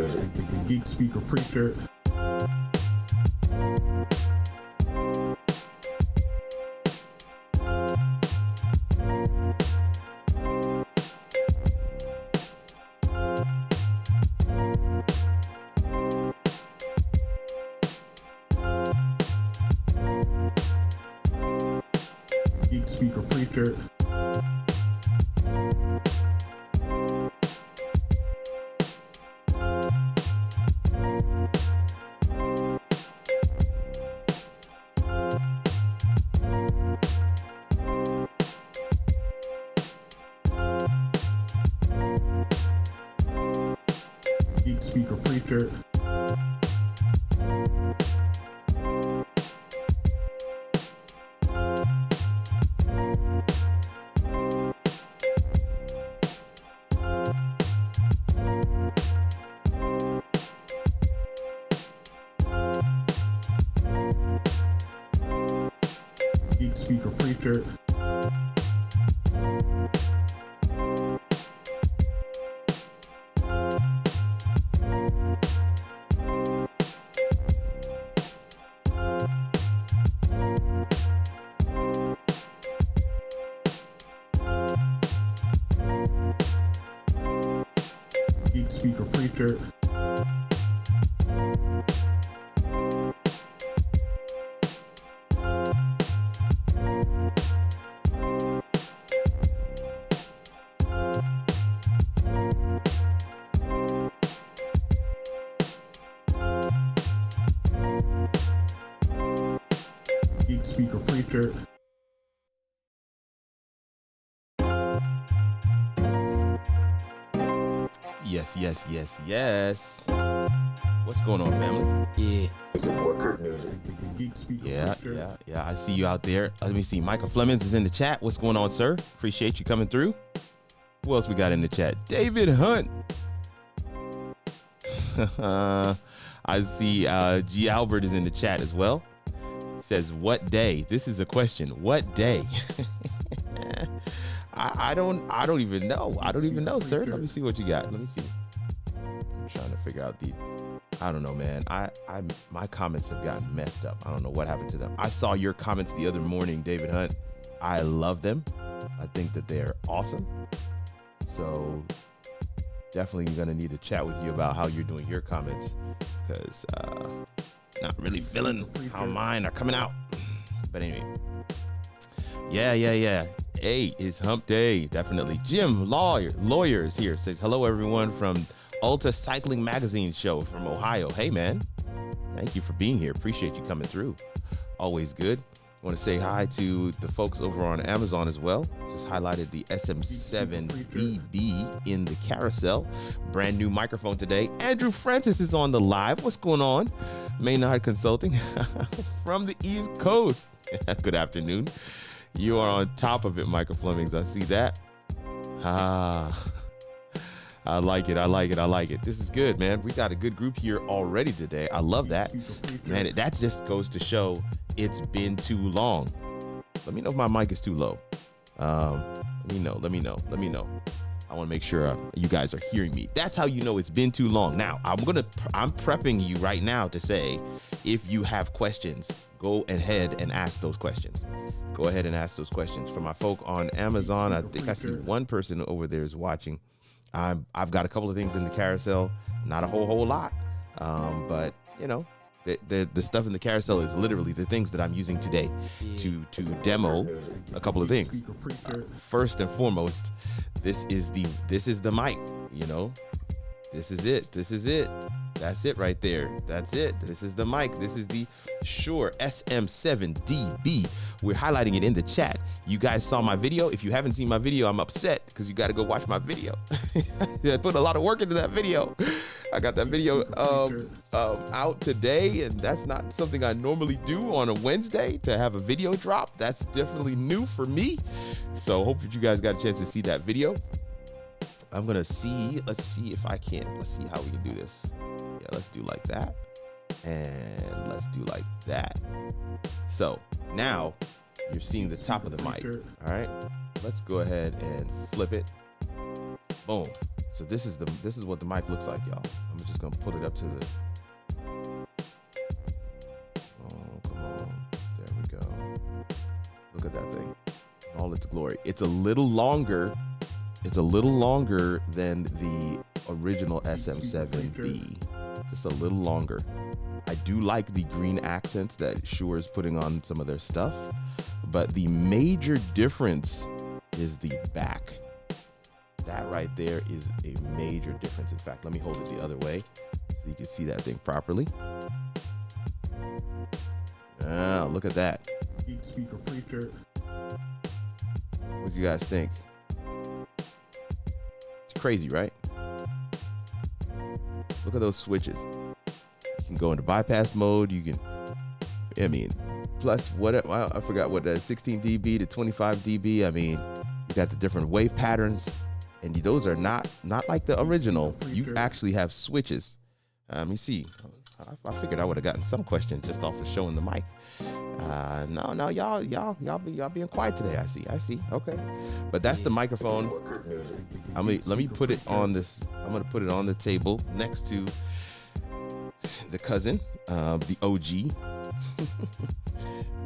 music. The Geek Speaker Preacher. Geek Speaker Preacher. Geek Speaker Preacher. Geek Speaker Preacher. Geek Speaker Preacher. Geek Speaker Preacher. Yes, yes, yes, yes. What's going on, family? Yeah. Support Kurt music. The Geek Speaker Preacher. Yeah. I see you out there. Let me see. Michael Flemings is in the chat. What's going on, sir? Appreciate you coming through. Who else we got in the chat? David Hunt. I see G. Albert is in the chat as well. He says, what day? This is a question. What day? I don't even know. I don't even know, sir. Let me see what you got. Let me see. I'm trying to figure out I don't know, man. My comments have gotten messed up. I don't know what happened to them. I saw your comments the other morning, David Hunt. I love them. I think that they're awesome. So definitely gonna need to chat with you about how you're doing your comments, because not really feeling how mine are coming out. But anyway, yeah. Hey, it's hump day, definitely. Jim Lawyers here says, hello everyone from Ulta Cycling Magazine show from Ohio. Hey man, thank you for being here. Appreciate you coming through. Always good. I want to say hi to the folks over on Amazon as well. Just highlighted the SM7dB in the carousel. Brand new microphone today. Andrew Francis is on the live. What's going on? Maynard Consulting from the East Coast. Good afternoon. You are on top of it, Michael Flemings. I see that. I like it. This is good, man. We got a good group here already today. I love that. Man, that just goes to show it's been too long. Let me know if my mic is too low. Let me know. I want to make sure you guys are hearing me. That's how you know it's been too long. Now, I'm prepping you right now to say, if you have questions, go ahead and ask those questions. Go ahead and ask those questions. For my folk on Amazon, I think I see one person over there is watching. I've got a couple of things in the carousel, not a whole lot, but you know, the stuff in the carousel is literally the things that I'm using today to demo a couple of things. First and foremost, this is the mic. You know, this is it. That's it right there. That's it. This is the mic. This is the Shure SM7dB. We're highlighting it in the chat. You guys saw my video. If you haven't seen my video, I'm upset because you got to go watch my video. I put a lot of work into that video. I got that video out today, and that's not something I normally do on a Wednesday, to have a video drop. That's definitely new for me. So hope that you guys got a chance to see that video. I'm gonna see, let's see if I can. Let's see how we can do this. Yeah, let's do like that. And let's do like that. So now you're seeing the top of the mic. All right, let's go ahead and flip it. Boom. So this is what the mic looks like, y'all. I'm just gonna put it up to the. Oh, come on. There we go. Look at that thing. In all its glory. It's a little longer. It's a little longer than the original SM7B. Just a little longer. I do like the green accents that Shure is putting on some of their stuff, but the major difference is the back. That right there is a major difference. In fact, let me hold it the other way so you can see that thing properly. Ah, look at that. Geek Speaker Preacher. What do you guys think? It's crazy, right? Look at those switches. You can go into bypass mode. You can, I mean, plus what, I forgot what that is, 16 dB to 25 dB. I mean, you got the different wave patterns, and those are not like the original. You actually have switches. Let me see. I figured I would have gotten some questions just off of showing the mic. No, y'all being quiet today. I see. Okay, but that's the microphone. Let me put it on this. I'm gonna put it on the table next to the cousin, the OG,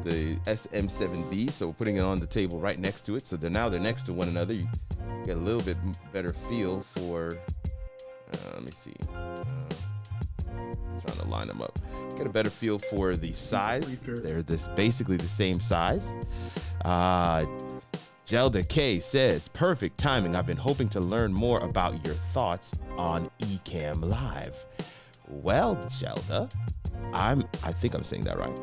the SM7B. So we're putting it on the table right next to it. So they're next to one another. You get a little bit better feel for. Let me see. Trying to line them up. Get a better feel for the size. They're basically the same size. Jelda K says, perfect timing. I've been hoping to learn more about your thoughts on Ecamm Live. Well, Jelda, I think I'm saying that right.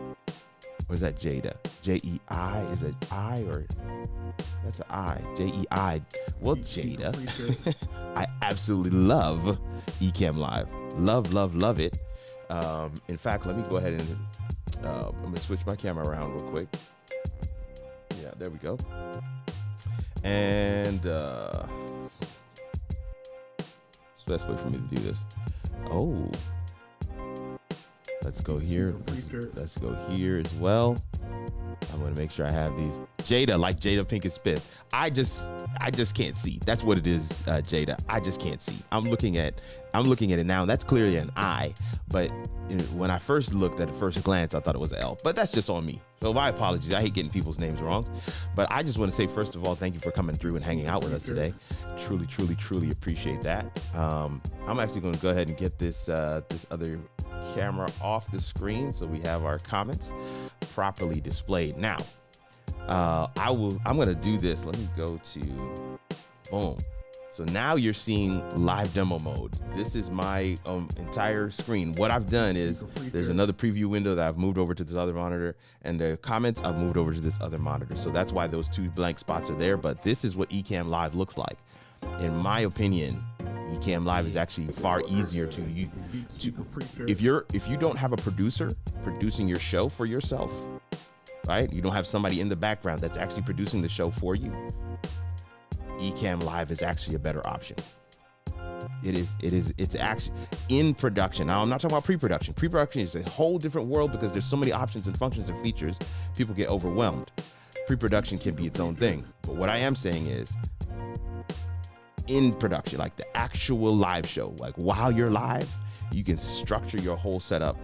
Or is that Jada? J-E-I? Is it I or that's an I? J-E-I. Well, Jada, I absolutely love Ecamm Live. Love it. In fact, let me go ahead and I'm gonna switch my camera around real quick. Yeah, there we go. And it's the best way for me to do this. Oh, let's go here. Let's go here as well. I'm gonna make sure I have these. Jada, like Jada Pinkett Smith. I just can't see. That's what it is, Jada. I just can't see. I'm looking at it now. That's clearly an I, but when I first looked at it first glance, I thought it was an L. But that's just on me. So my apologies. I hate getting people's names wrong. But I just want to say, first of all, thank you for coming through and hanging out with us today. Truly appreciate that. I'm actually going to go ahead and get this other camera off the screen so we have our comments properly displayed. Now, I'm going to do this. Let me go to boom. So now you're seeing live demo mode. This is my entire screen. What I've done is there's another preview window that I've moved over to this other monitor, and the comments I've moved over to this other monitor. So that's why those two blank spots are there. But this is what Ecamm Live looks like. In my opinion, Ecamm Live is actually far easier to use. If you don't have a producer producing your show for yourself, right? You don't have somebody in the background that's actually producing the show for you. Ecamm Live is actually a better option. It's actually in production. Now I'm not talking about pre-production. Pre-production is a whole different world because there's so many options and functions and features, people get overwhelmed. Pre-production can be its own thing. But what I am saying is in production, like the actual live show, like while you're live, you can structure your whole setup.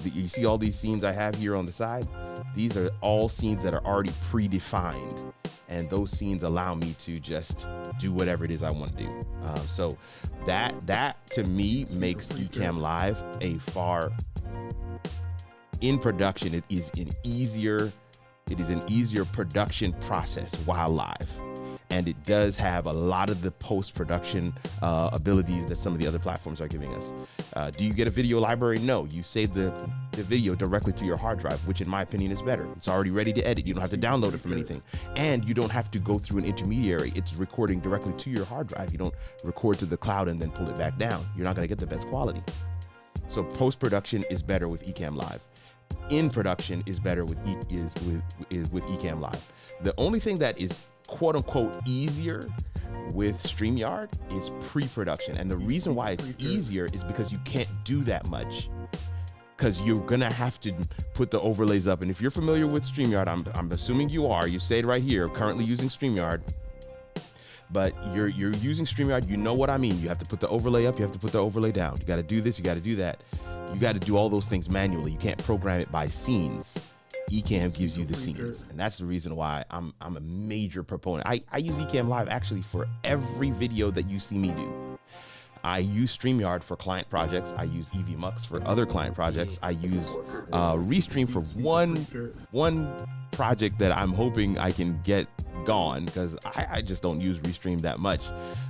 You see all these scenes I have here on the side? These are all scenes that are already predefined. And those scenes allow me to just do whatever it is I want to do. So that to me makes Ecamm Live a far, in production, it is an easier production process while live. And it does have a lot of the post-production abilities that some of the other platforms are giving us. Do you get a video library? No, you save the video directly to your hard drive, which in my opinion is better. It's already ready to edit. You don't have to download it from anything. And you don't have to go through an intermediary. It's recording directly to your hard drive. You don't record to the cloud and then pull it back down. You're not gonna get the best quality. So post-production is better with Ecamm Live. In production is better with Ecamm Live. The only thing that is quote unquote easier with StreamYard is pre-production. And the reason why it's easier is because you can't do that much, because you're gonna have to put the overlays up. And if you're familiar with StreamYard, I'm assuming you are, you say it right here, currently using StreamYard. but you're using StreamYard, you know what I mean. You have to put the overlay up, you have to put the overlay down. You got to do this, you got to do that. You got to do all those things manually. You can't program it by scenes. Ecamm gives you the scenes, and that's the reason why I'm a major proponent. I use Ecamm Live actually for every video that you see me do. I use StreamYard for client projects. I use EVMUX for other client projects. I use Restream for one project that I'm hoping I can get gone, because I just don't use Restream that much.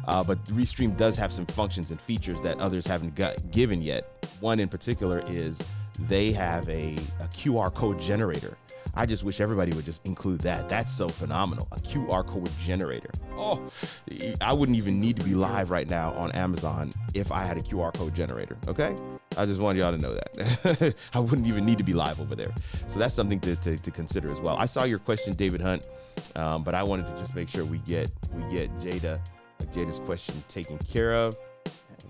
But Restream does have some functions and features that others haven't given yet. One in particular is they have a QR code generator. I just wish everybody would just include that. That's so phenomenal. A QR code generator. Oh, I wouldn't even need to be live right now on Amazon if I had a QR code generator, okay? I just wanted y'all to know that. I wouldn't even need to be live over there. So that's something to consider as well. I saw your question, David Hunt, but I wanted to just make sure we get Jada's question taken care of.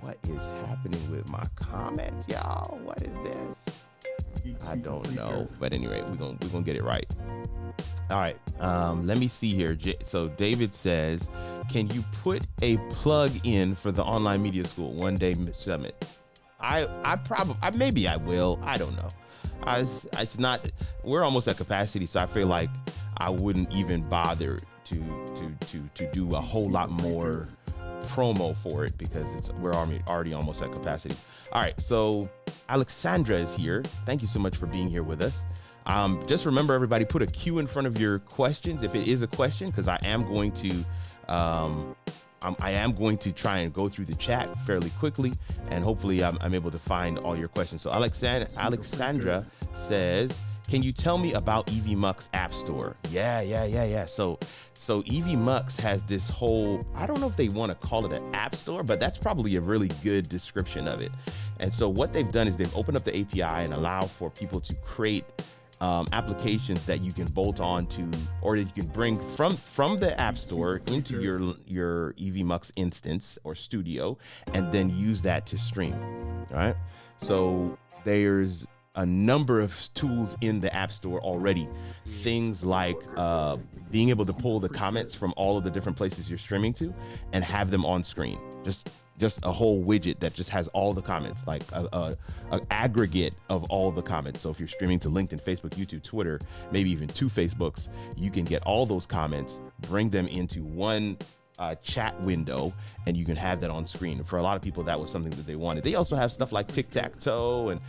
What is happening with my comments, y'all? What is this? I don't know, but anyway, we're gonna get it right. All right, let me see here. So David says, can you put a plug in for the online media school one day summit? Maybe I will. I don't know. It's not. We're almost at capacity, so I feel like I wouldn't even bother to do a whole lot more promo for it, because we're already almost at capacity. All right, so Alexandra is here. Thank you so much for being here with us. Just remember, everybody, put a Q in front of your questions if it is a question, because I am going to try and go through the chat fairly quickly, and hopefully I'm able to find all your questions. So Alexandra says, can you tell me about EVMUX App Store? Yeah. So EVMUX has this whole, I don't know if they want to call it an app store, but that's probably a really good description of it. And so what they've done is they've opened up the API and allow for people to create applications that you can bolt on to, or that you can bring from the App Store into your EVMUX instance or studio, and then use that to stream, right? So there's a number of tools in the App Store already. Things like being able to pull the comments from all of the different places you're streaming to and have them on screen. Just a whole widget that just has all the comments, like a aggregate of all the comments. So if you're streaming to LinkedIn, Facebook, YouTube, Twitter, maybe even 2 Facebooks, you can get all those comments, bring them into one chat window, and you can have that on screen. For a lot of people, that was something that they wanted. They also have stuff like tic-tac-toe and,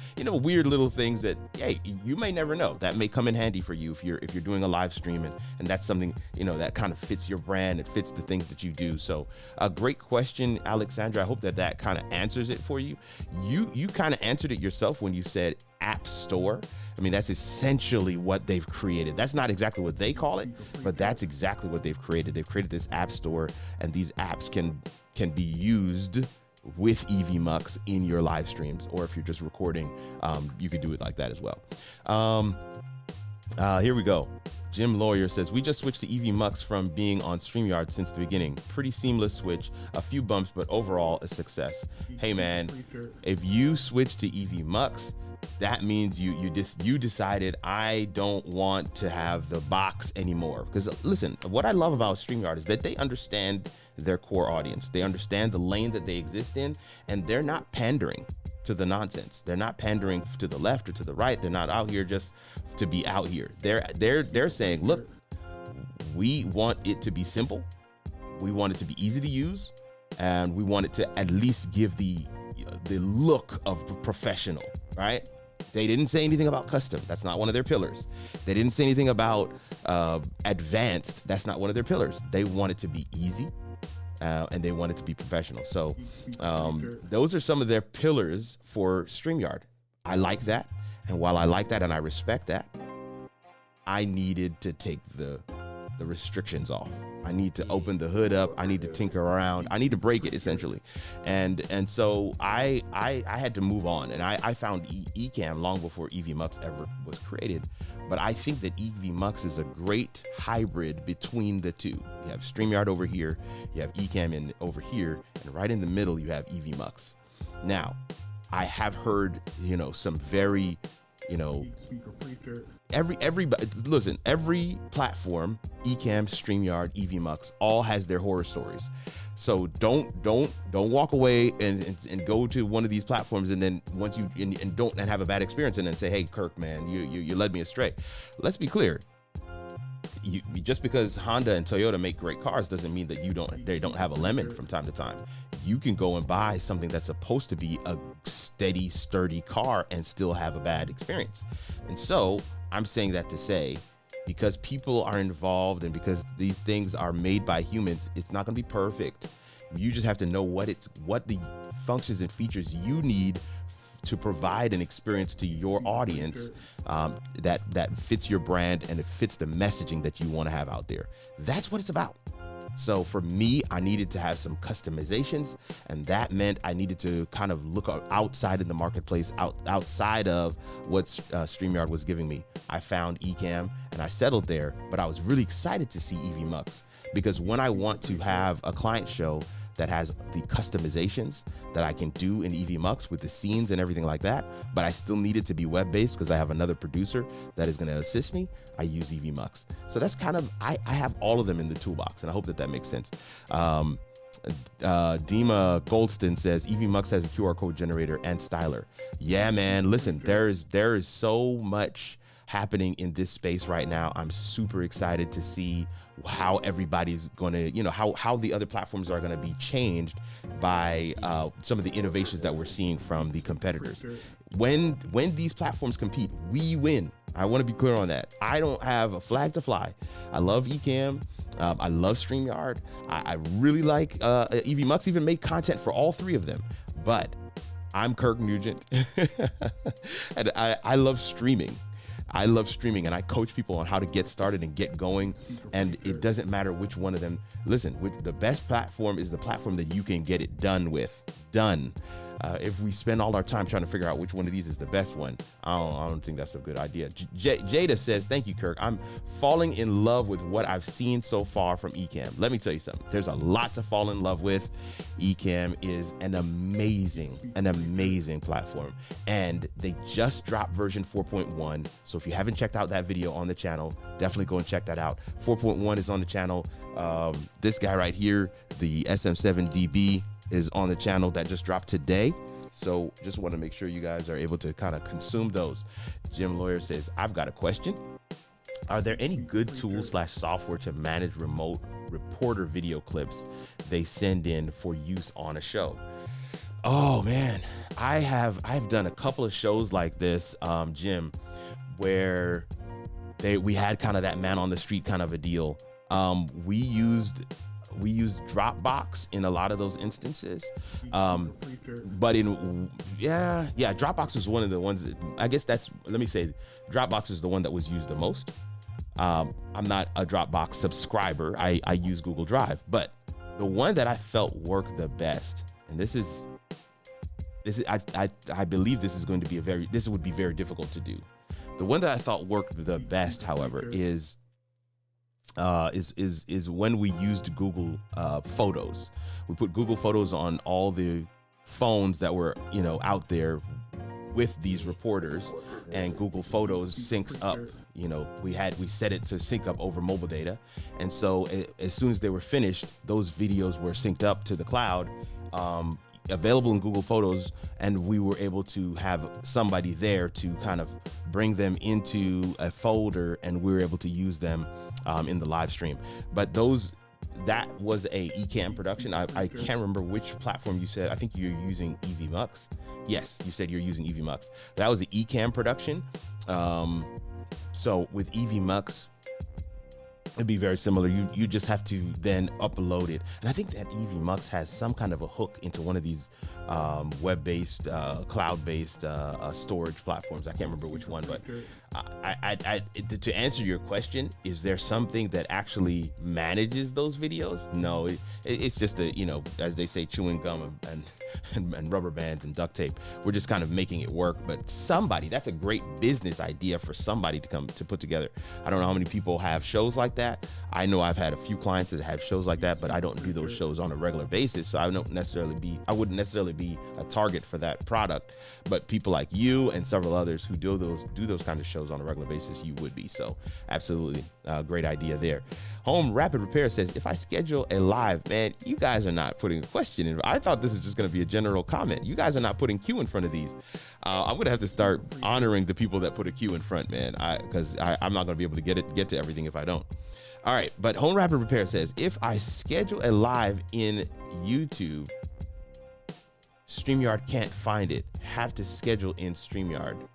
weird little things that, hey, you may never know. That may come in handy for you if you're doing a live stream, and that's something, that kind of fits your brand. It fits the things that you do. So a great question, Alexandra. I hope that kind of answers it for you. You kind of answered it yourself when you said App Store. I mean, that's essentially what they've created. That's not exactly what they call it, but that's exactly what they've created. They've created this app store, and these apps can be used with EVMUX in your live streams, or if you're just recording, you can do it like that as well. Here we go. Jim Lawyer says, we just switched to EVMUX from being on StreamYard since the beginning. Pretty seamless switch, a few bumps, but overall a success. Hey man, if you switch to EVMUX, that means you decided, I don't want to have the box anymore. Because listen, what I love about StreamYard is that they understand their core audience. They understand the lane that they exist in, and they're not pandering to the nonsense. They're not pandering to the left or to the right. They're not out here just to be out here. They're saying, look, we want it to be simple. We want it to be easy to use, and we want it to at least give the look of professional, right? They didn't say anything about custom. That's not one of their pillars. They didn't say anything about advanced. That's not one of their pillars. They want it to be easy, and they want it to be professional. So those are some of their pillars for StreamYard. I like that. And while I like that and I respect that, I needed to take the restrictions off. I need to open the hood up. I need to tinker around. I need to break it, essentially. And so I had to move on. And I found Ecamm long before EVMUX ever was created. But I think that EVMUX is a great hybrid between the two. You have StreamYard over here, you have Ecamm over here, and right in the middle you have EVMUX. Now, I have heard, some very you know, speaker preacher. every platform, Ecamm, StreamYard, EVMUX, all has their horror stories. So don't walk away and go to one of these platforms and then once you and have a bad experience and then say, hey Kirk, man, you led me astray. Let's be clear. You just because Honda and Toyota make great cars doesn't mean that they don't have a lemon from time to time. You can go and buy something that's supposed to be a steady, sturdy car and still have a bad experience. And so I'm saying that to say, because people are involved and because these things are made by humans, it's not going to be perfect. You just have to know what the functions and features you need to provide an experience to your audience that fits your brand and it fits the messaging that you want to have out there. That's what it's about. So for me, I needed to have some customizations, and that meant I needed to kind of look outside in the marketplace, outside of what StreamYard was giving me. I found Ecamm and I settled there, but I was really excited to see EVMUX because when I want to have a client show that has the customizations that I can do in EVMUX with the scenes and everything like that, but I still need it to be web-based because I have another producer that is gonna assist me, I use EVMUX. So that's kind of, I have all of them in the toolbox, and I hope that makes sense. Dima Goldston says, EVMUX has a QR code generator and styler. Yeah, man, listen, there is so much happening in this space right now. I'm super excited to see how everybody's going to, how the other platforms are going to be changed by some of the innovations that we're seeing from the competitors. When these platforms compete, we win. I want to be clear on that. I don't have a flag to fly. I love Ecamm. I love StreamYard. I really like EVMUX even made content for all three of them. But I'm Kirk Nugent and I love streaming. I love streaming and I coach people on how to get started and get going. And it doesn't matter which one of them. Listen, the best platform is the platform that you can get it done with. Done. If we spend all our time trying to figure out which one of these is the best one, I don't think that's a good idea. Jada says, thank you, Kirk. I'm falling in love with what I've seen so far from Ecamm. Let me tell you something. There's a lot to fall in love with. Ecamm is an amazing platform. And they just dropped version 4.1. So if you haven't checked out that video on the channel, definitely go and check that out. 4.1 is on the channel. This guy right here, the SM7dB, is on the channel that just dropped today. So just want to make sure you guys are able to kind of consume those. Jim Lawyer says, I've got a question. Are there any good tools / software to manage remote reporter video clips they send in for use on a show? Oh man, I've done a couple of shows like this, Jim, where we had kind of that man on the street kind of a deal. We used Dropbox in a lot of those instances. But Dropbox was one of the ones that, I guess let me say, Dropbox is the one that was used the most. I'm not a Dropbox subscriber. I use Google Drive, but the one that I felt worked the best, and I believe this is going to be this would be very difficult to do. The one that I thought worked the best, however, is when we used Google Photos. We put Google Photos on all the phones that were out there with these reporters, and Google Photos syncs up. We set it to sync up over mobile data, and so as soon as they were finished, those videos were synced up to the cloud, available in Google Photos, and we were able to have somebody there to kind of bring them into a folder, and we were able to use them in the live stream. But that was a Ecamm production. I can't remember which platform you said. I think you're using EVMUX. Yes, you said you're using EVMUX. That was the Ecamm production. So with EVMUX, it'd be very similar. You just have to then upload it. And I think that EVMUX has some kind of a hook into one of these web-based, cloud-based storage platforms. I can't remember which one, but To answer your question, is there something that actually manages those videos? No, it's just a, you know, as they say, chewing gum and rubber bands and duct tape. We're just kind of making it work. But somebody, that's a great business idea for somebody to come to put together. I don't know how many people have shows like that. I know I've had a few clients that have shows like that, but I don't do those shows on a regular basis. So I wouldn't necessarily be a target for that product. But people like you and several others who do those kind of shows on a regular basis, you would be. So absolutely great idea there. Home Rapid Repair says, if I schedule a live, man, you guys are not putting a question in. I thought this was just going to be a general comment. You guys are not putting Q in front of these. I'm going to have to start honoring the people that put a Q in front, man, because I'm not going to be able to get to everything if I don't. All right, but Home Rapid Repair says, if I schedule a live in YouTube, StreamYard can't find it. Have to schedule in StreamYard.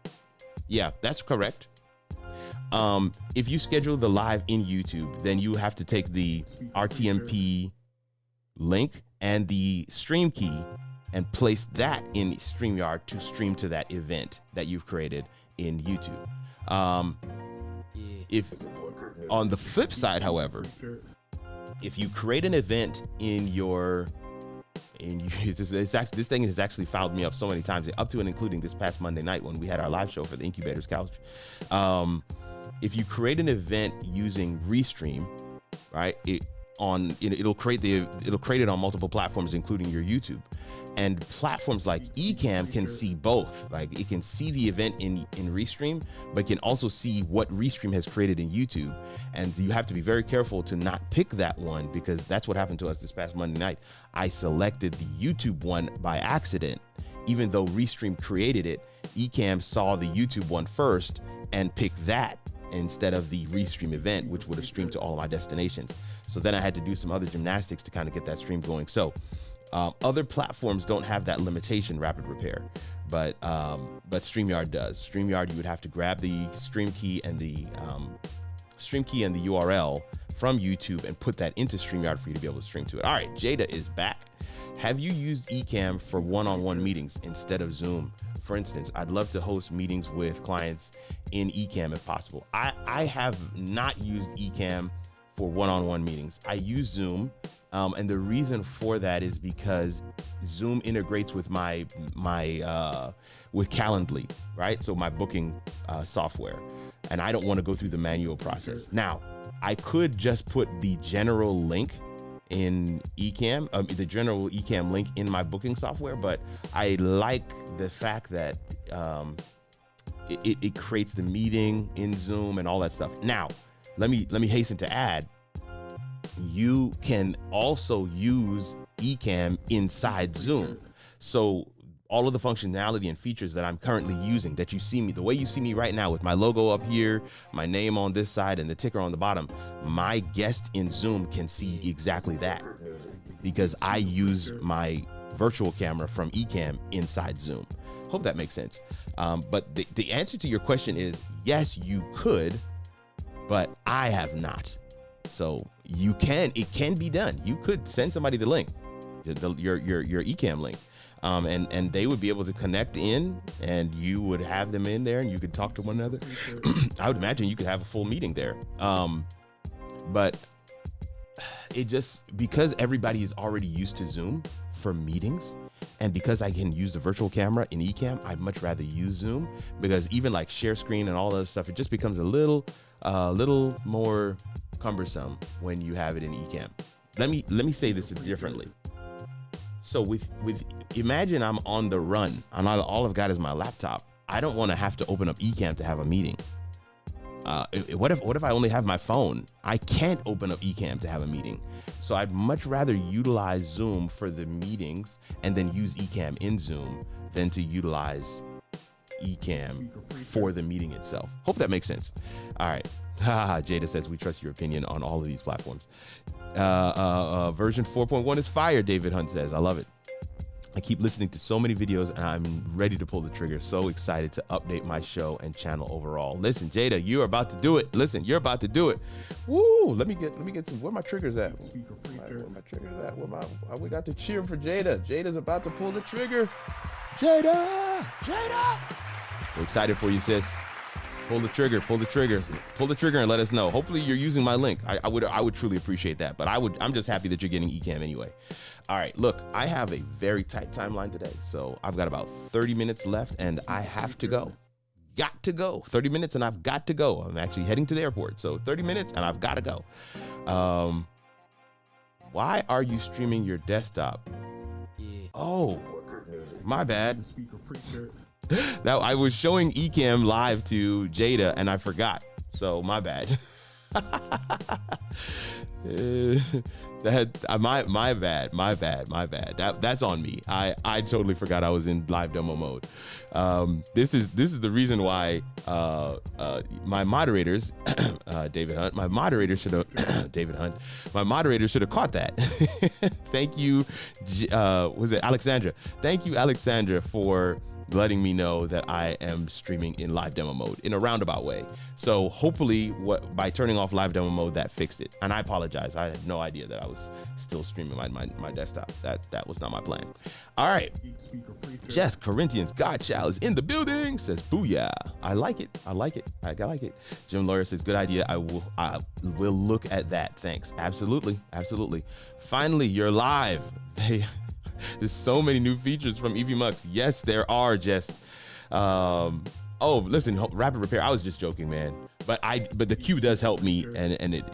Yeah, that's correct. If you schedule the live in YouTube, then you have to take the RTMP link and the stream key and place that in StreamYard to stream to that event that you've created in YouTube. If on the flip side, however, if you create an event in your this thing has actually fouled me up so many times, up to and including this past Monday night when we had our live show for the Incubator's Couch. If you create an event using Restream, right, it'll create it on multiple platforms, including your YouTube. And platforms like Ecamm can see both. Like, it can see the event in Restream, but can also see what Restream has created in YouTube. And you have to be very careful to not pick that one, because that's what happened to us this past Monday night. I selected the YouTube one by accident. Even though Restream created it, Ecamm saw the YouTube one first and picked that instead of the Restream event, which would have streamed to all of my destinations. So then I had to do some other gymnastics to kind of get that stream going. So other platforms don't have that limitation, Rapid Repair, but StreamYard does. StreamYard, you would have to grab the stream key and the URL from YouTube and put that into StreamYard for you to be able to stream to it. All right, Jada is back. Have you used Ecamm for one-on-one meetings instead of Zoom? For instance, I'd love to host meetings with clients in Ecamm if possible. I have not used Ecamm for one-on-one meetings. I use Zoom, and the reason for that is because Zoom integrates with with Calendly, right? So my booking software, and I don't want to go through the manual process. Now, I could just put the general link in Ecamm, the general Ecamm link in my booking software, but I like the fact that it creates the meeting in Zoom and all that stuff. Now, let me hasten to add, you can also use Ecamm inside Zoom. So all of the functionality and features that I'm currently using, that you see me, the way you see me right now with my logo up here, my name on this side and the ticker on the bottom, my guest in Zoom can see exactly that, because I use my virtual camera from Ecamm inside Zoom. Hope that makes sense. But the answer to your question is yes, you could, but I have not. So it can be done. You could send somebody the link, your Ecamm link. And they would be able to connect in, and you would have them in there and you could talk to one another. I would imagine you could have a full meeting there. But it just, because everybody is already used to Zoom for meetings, and because I can use the virtual camera in Ecamm, I'd much rather use Zoom, because even like share screen and all that stuff, it just becomes a little more cumbersome when you have it in Ecamm. Let me say this differently. So with imagine I'm on the run and all I've got is my laptop. I don't want to have to open up Ecamm to have a meeting. What if I only have my phone? I can't open up Ecamm to have a meeting. So I'd much rather utilize Zoom for the meetings and then use Ecamm in Zoom than to utilize Ecamm for the meeting itself. Hope that makes sense. All right. Jada says, we trust your opinion on all of these platforms. Version 4.1 is fire, David Hunt says. I love it. I keep listening to so many videos and I'm ready to pull the trigger. So excited to update my show and channel overall. Listen, Jada, you're about to do it. Listen, you're about to do it. Woo! Let me get some. Where my triggers at? Where my triggers at? We got to cheer for Jada. Jada's about to pull the trigger. Jada! We're excited for you, sis. Pull the trigger, pull the trigger, pull the trigger, and let us know. Hopefully you're using my link. I would truly appreciate that. But I'm just happy that you're getting Ecamm anyway. All right, look, I have a very tight timeline today, so I've got about 30 minutes left, and I have to go. Got to go. 30 minutes, and I've got to go. I'm actually heading to the airport, so 30 minutes, and I've got to go. Why are you streaming your desktop? Oh, my bad. That I was showing Ecamm live to Jada and I forgot, so my bad. My bad. That's on me. I totally forgot I was in live demo mode. This is the reason why my moderators, David Hunt, my moderator should have David Hunt, my moderator should have caught that. Thank you, was it Alexandra? Thank you, Alexandra, for letting me know that I am streaming in live demo mode in a roundabout way. So hopefully by turning off live demo mode, that fixed it. And I apologize. I had no idea that I was still streaming my desktop. That was not my plan. All right. Jeff Corinthians Godchild is in the building, says booyah. I like it. I like it. Jim Lawyer says good idea. I will look at that. Thanks. Absolutely. Finally, you're live. There's so many new features from EVMUX. Yes, there are. Just oh, listen, rapid repair. I was just joking, man. But the queue does help me, and it,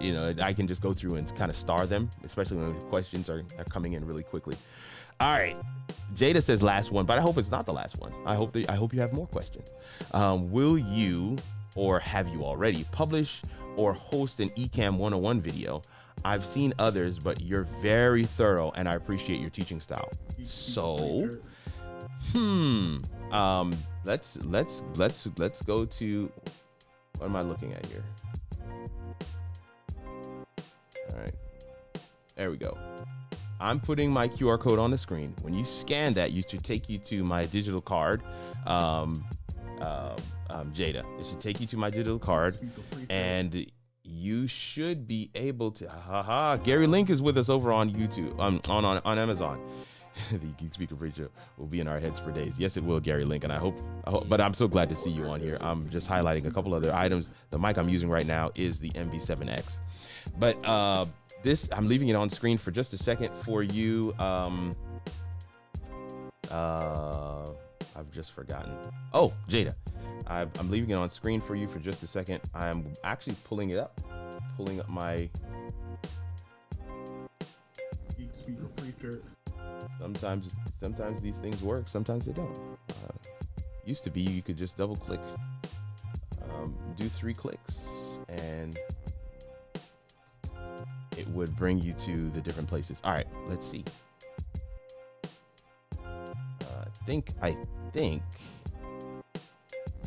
I can just go through and kind of star them, especially when the questions are coming in really quickly. All right, Jada says last one, but I hope it's not the last one. I hope you have more questions. Will you, or have you already, publish or host an Ecamm 101 video? I've seen others, but you're very thorough and I appreciate your teaching style. So, let's go to, what am I looking at here? All right, there we go. I'm putting my QR code on the screen. When you scan that, you should take you to my digital card. Jada, it should take you to my digital card, and you should be able to, Gary Link is with us over on YouTube, on Amazon. The Geek Speaker Preacher will be in our heads for days. Yes, it will, Gary Link, and I hope, but I'm so glad to see you on here. I'm just highlighting a couple other items. The mic I'm using right now is the MV7X, but I'm leaving it on screen for just a second for you. I've just forgotten. Oh, Jada, I'm leaving it on screen for you for just a second. I'm actually pulling up my Geek Speaker Preacher. Sometimes these things work, sometimes they don't. Used to be you could just double click, do 3 clicks, and it would bring you to the different places. All right, let's see. I think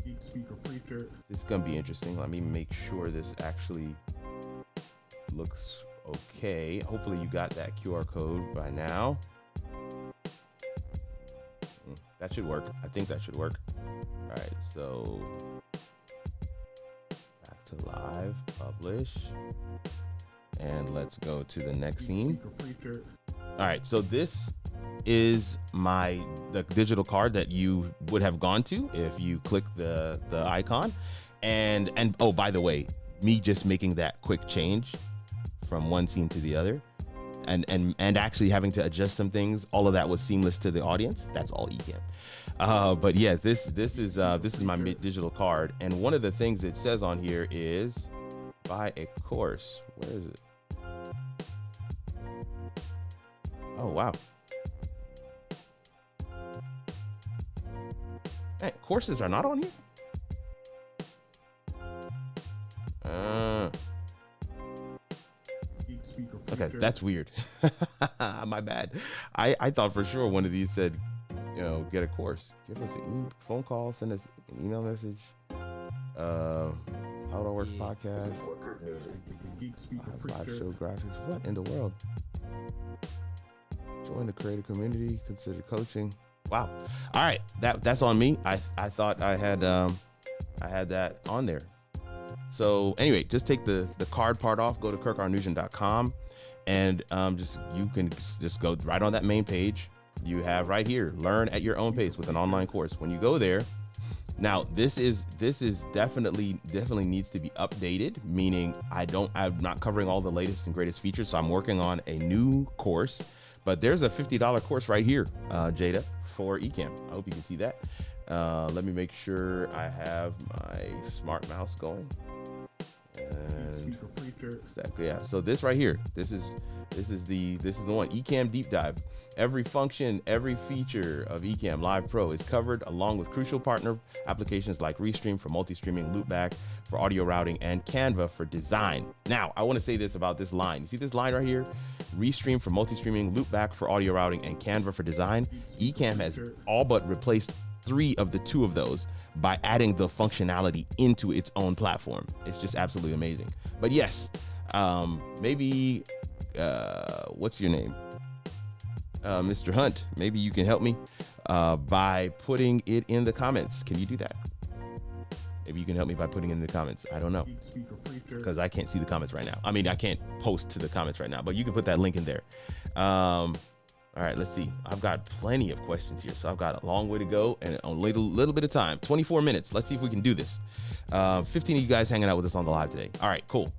Geek Speaker Preacher. This is gonna be interesting. Let me make sure this actually looks okay. Hopefully you got that QR code by now. That should work. I think that should work. All right, so back to live, publish, and let's go to the next scene. All right, so this is the digital card that you would have gone to if you click the icon, and oh, by the way, me just making that quick change from one scene to the other, and actually having to adjust some things, all of that was seamless to the audience. That's all Ecamm. But yeah, this is my digital card, and one of the things it says on here is buy a course. Where is it? Oh wow. Hey, courses are not on here? Okay, that's weird. My bad. I thought for sure one of these said, get a course. Give us a phone call, send us an email message. How It All Works podcast. Live show graphics. What in the world? Join the creator community. Consider coaching. Wow. All right, that's on me. I thought I had that on there. So anyway, just take the card part off. Go to kirkarnugent.com, and you can just go right on that main page. You have right here, learn at your own pace with an online course. When you go there, Now this is definitely needs to be updated, meaning I'm not covering all the latest and greatest features. So I'm working on a new course, but there's a $50 course right here, Jada, for Ecamm. I hope you can see that. Let me make sure I have my smart mouse going. And yeah, so this right here, this is the one, Ecamm Deep Dive. Every function, every feature of Ecamm Live Pro is covered, along with crucial partner applications like Restream for multi-streaming, Loopback for audio routing, and Canva for design. Now, I want to say this about this line. You see this line right here? Restream for multi-streaming, Loopback for audio routing, and Canva for design. Ecamm has all but replaced 3 of the 2 of those by adding the functionality into its own platform. It's just absolutely amazing. But yes, maybe, what's your name? Mr. Hunt, maybe you can help me by putting it in the comments. Can you do that? Maybe you can help me by putting it in the comments. I don't know, because I can't see the comments right now. I mean, I can't post to the comments right now, but you can put that link in there. All right, let's see. I've got plenty of questions here, so I've got a long way to go and a little bit of time. 24 minutes. Let's see if we can do this. 15 of you guys hanging out with us on the live today. All right, cool.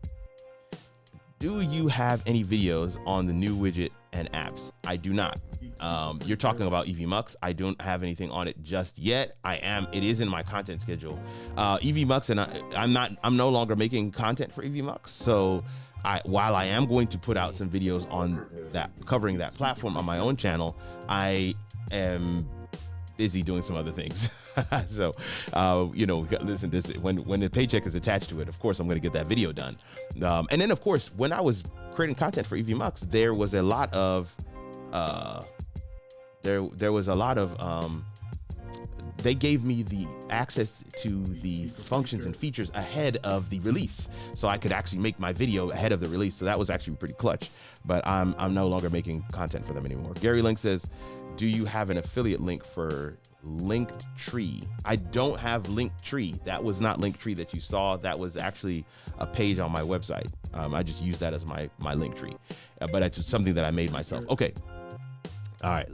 Do you have any videos on the new widget and apps? I do not. You're talking about EVMUX. I don't have anything on it just yet. It is in my content schedule. EVMUX, and I'm no longer making content for EVMUX. So while I am going to put out some videos on that, covering that platform on my own channel, I am busy doing some other things. So, you know, listen, when the paycheck is attached to it, of course, I'm going to get that video done. And then, of course, when I was creating content for EVMUX, there was a lot of, they gave me the access to the functions and features ahead of the release, so I could actually make my video ahead of the release. So that was actually pretty clutch, but I'm no longer making content for them anymore. Gary Link says, do you have an affiliate link for Linktree? I don't have Linktree. That was not Linktree that you saw. That was actually a page on my website. I just use that as my Linktree, but it's something that I made myself. Okay. All right.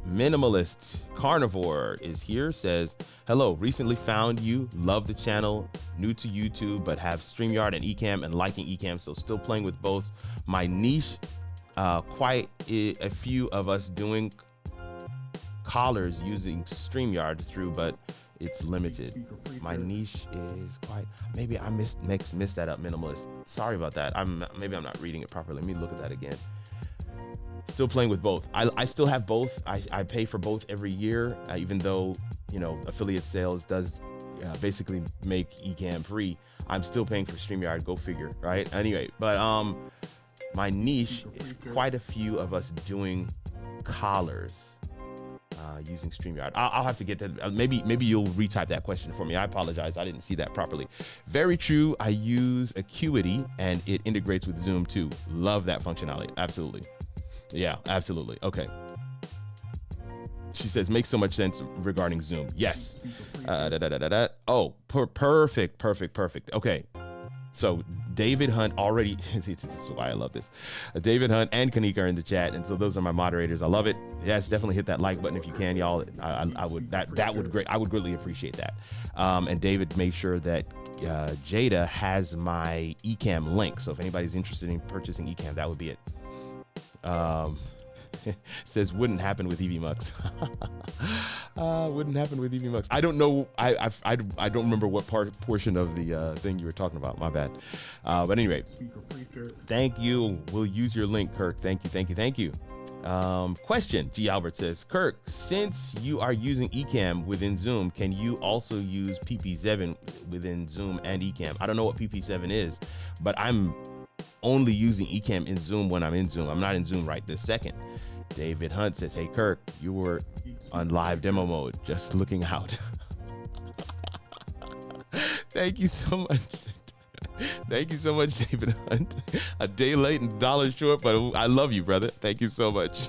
Minimalist Carnivore is here, says, hello, recently found you, love the channel, new to YouTube, but have StreamYard and Ecamm and liking Ecamm, so still playing with both. My niche, quite a few of us doing collars using StreamYard through, but it's limited. My niche is quite, maybe I missed that up, Minimalist. Sorry about that. Maybe I'm not reading it properly. Let me look at that again. Still playing with both. I still have both. I pay for both every year, even though, you know, affiliate sales does basically make Ecamm free. I'm still paying for StreamYard. Go figure, right? Anyway, but my niche is quite a few of us doing collars using StreamYard. I'll have to get that. Maybe you'll retype that question for me. I apologize. I didn't see that properly. Very true. I use Acuity and it integrates with Zoom too. Love that functionality. Absolutely. Yeah, absolutely. Okay. She says, makes so much sense regarding Zoom. Yes. Oh, perfect. Okay. So David Hunt already, this is why I love this. David Hunt and Kanika are in the chat. And so those are my moderators. I love it. Yes, definitely hit that like button if you can, y'all. I would greatly appreciate that. And David made sure that Jada has my Ecamm link. So if anybody's interested in purchasing Ecamm, that would be it. Says wouldn't happen with EVMUX. Wouldn't happen with EVMUX. I don't know. I don't remember what portion of the thing you were talking about. My bad. But anyway, thank you. We'll use your link, Kirk. Thank you. Question. G. Albert says, Kirk, since you are using Ecamm within Zoom, can you also use PP7 within Zoom and Ecamm? I don't know what PP7 is, but I'm only using Ecamm in Zoom when I'm in Zoom. I'm not in Zoom right this second. David Hunt says, hey, Kirk, you were on live demo mode, just looking out. Thank you so much. Thank you so much, David Hunt. A day late and $1 short, but I love you, brother. Thank you so much.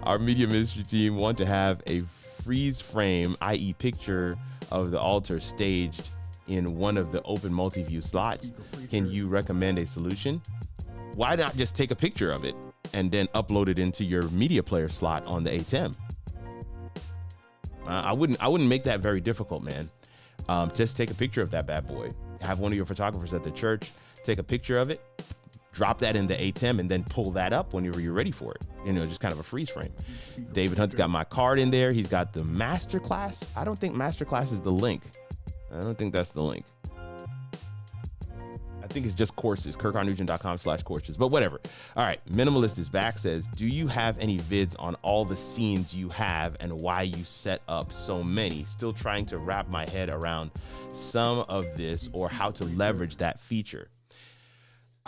Our media ministry team want to have a freeze frame, i.e. picture of the altar staged in one of the open multi-view slots. Can you recommend a solution? Why not just take a picture of it and then upload it into your media player slot on the ATEM? I wouldn't make that very difficult, man. Just take a picture of that bad boy. Have one of your photographers at the church take a picture of it, drop that in the ATEM, and then pull that up whenever you're ready for it. You know, just kind of a freeze frame. David Hunt's got my card in there. He's got the masterclass. I don't think masterclass is the link. I don't think that's the link. I think it's just courses, kirkarnugent.com/courses, but whatever. All right, Minimalist is back, says, do you have any vids on all the scenes you have and why you set up so many? Still trying to wrap my head around some of this or how to leverage that feature.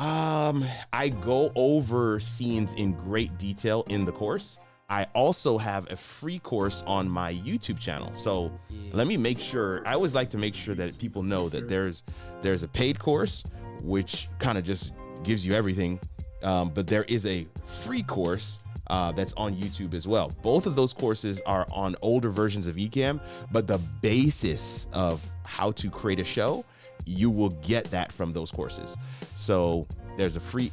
I go over scenes in great detail in the course. I also have a free course on my YouTube channel. So let me make sure, I always like to make sure that people know that there's a paid course, which kind of just gives you everything. But there is a free course that's on YouTube as well. Both of those courses are on older versions of Ecamm, but the basis of how to create a show, you will get that from those courses. So there's a free,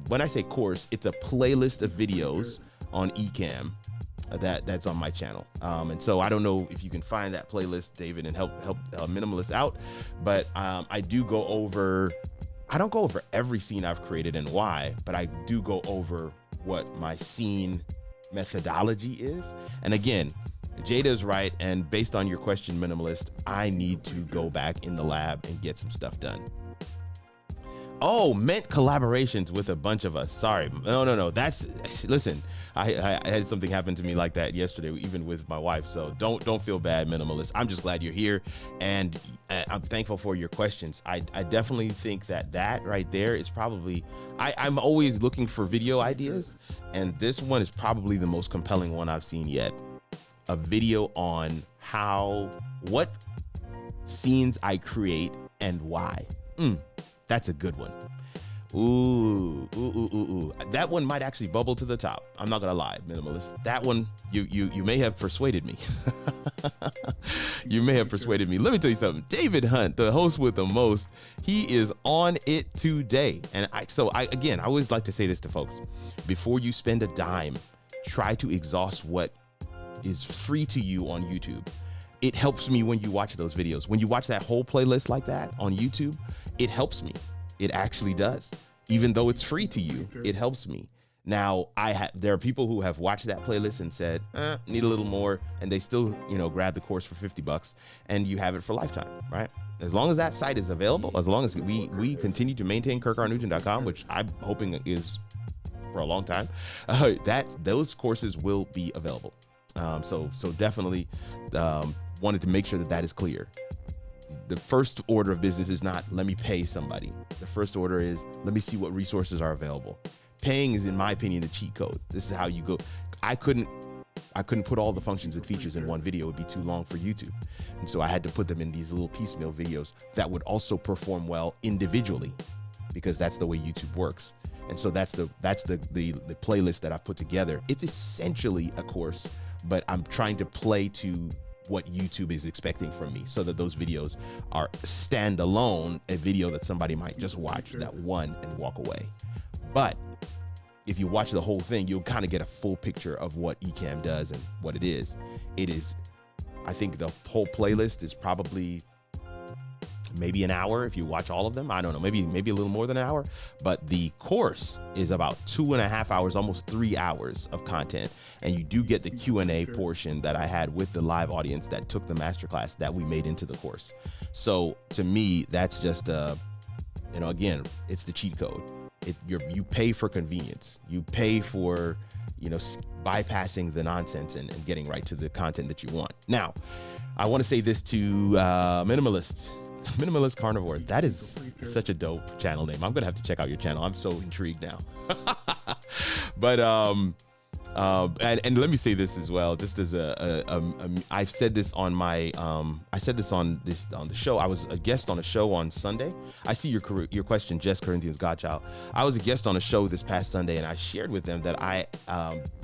when I say course, it's a playlist of videos on Ecamm that's on my channel. And so I don't know if you can find that playlist, David, and help Minimalist out. But I do go over, I don't go over every scene I've created and why, but I do go over what my scene methodology is. And again, Jada's right. And based on your question, Minimalist, I need to go back in the lab and get some stuff done. Oh, meant collaborations with a bunch of us. Sorry. No. Listen, I had something happen to me like that yesterday, even with my wife. So don't feel bad, Minimalist. I'm just glad you're here. And I'm thankful for your questions. I definitely think that right there is probably, I'm always looking for video ideas. And this one is probably the most compelling one I've seen yet. A video on what scenes I create and why. That's a good one. Ooh. That one might actually bubble to the top. I'm not gonna lie, Minimalist. That one, you may have persuaded me. You may have persuaded me. Let me tell you something. David Hunt, the host with the most, he is on it today. And I always like to say this to folks. Before you spend a dime, try to exhaust what is free to you on YouTube. It helps me when you watch those videos. When you watch that whole playlist like that on YouTube, it helps me. It actually does. Even though it's free to you, it helps me. Now, there are people who have watched that playlist and said, need a little more, and they still, grab the course for $50, and you have it for lifetime, right? As long as that site is available, as long as we continue to maintain kirkarnugent.com, which I'm hoping is for a long time, those courses will be available. So definitely wanted to make sure that is clear. The first order of business is not, let me pay somebody. The first order is, let me see what resources are available. Paying is, in my opinion, the cheat code. This is how you go. I couldn't put all the functions and features in one video. It would be too long for YouTube. And so I had to put them in these little piecemeal videos that would also perform well individually, because that's the way YouTube works. And so that's the playlist that I've put together. It's essentially a course, but I'm trying to play to what YouTube is expecting from me, so that those videos are standalone, a video that somebody might just watch that one and walk away. But if you watch the whole thing, you'll kind of get a full picture of what Ecamm does and what it is. I think the whole playlist is probably maybe an hour if you watch all of them. I don't know, maybe a little more than an hour, but the course is about 2.5 hours, almost 3 hours of content. And you do get the Q&A portion that I had with the live audience that took the masterclass that we made into the course. So to me, that's just, again, it's the cheat code. You pay for convenience. You pay for, bypassing the nonsense and getting right to the content that you want. Now, I want to say this to Minimalist Carnivore. That is such a dope channel name. I'm gonna have to check out your channel. I'm so intrigued now. But and let me say this as well, just as I've said this on my I said this on the show. I was a guest on a show on Sunday. I see your question, Jess Corinthians Godchild. I was a guest on a show this past Sunday, and I shared with them that I